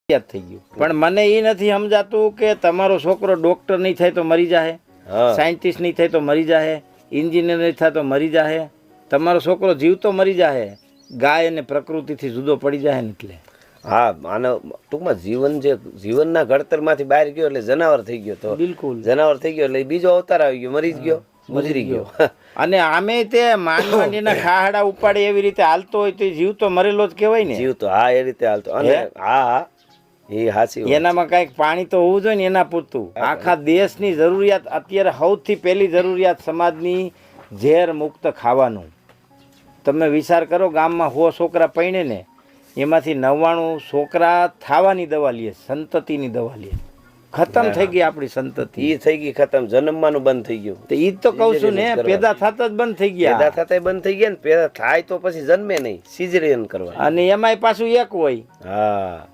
થઈ ગયું. પણ મને એ નથી સમજાતું કે તમારો છોકરો ડોક્ટર નહીં થાય તો મરી જાહે, સાયન્ટિસ્ટ નહીં થાય તો મરી જાહે, એન્જિનિયર નહીં થાય તો મરી જાહે, તમારો છોકરો જીવતો મરી જાહે, ગાય અને પ્રકૃતિથી જુદો પડી જાય ને એટલે. હા, માનવ ટૂંકમાં જીવન જે જીવનના ઘડતરમાંથી બહાર ગયો એટલે જનાવર થઈ ગયો. તો બિલકુલ જનાવર થઈ ગયો એટલે બીજો અવતાર આવી ગયો, મરી જ ગયો, ગુજરી ગયો. અને આમે તે માંડવાડીના ખાહડા ઉપાડે એવી રીતે હાલતો હોય તો જીવતો મરેલો જ કહેવાય ને. જીવતો, હા, એ રીતે હાલતો. અને હા, એ હાચી વાત. એનામાં કઈક પાણી તો હોવું જોઈએ ને એના પૂરતું. આખા દેશની જરૂરિયાત અત્યારે સૌથી પહેલી જરૂરિયાત સમાજની ઝેર મુક્ત ખાવાનું. તમે વિચાર કરો, ગામમાં 100 છોકરા પૈણે ને એમાંથી 99 છોકરા થાવાની દવા લે, સંતતિની દવા લે. ખતમ થઈ ગઈ આપણી સંતતિ. ઈ થઈ ગઈ ખતમ, જન્મવાનું બંધ થઈ ગયું. તો ઈ તો કહું છું ને, પેદા થતા જ બંધ થઈ ગયા. પેદા થતા બંધ થઈ ગયા ને, પેદા થાય તો પછી જન્મે નહીં, સિઝેરિયન કરવા. અને એમાંય પાછું એક હોય. હા,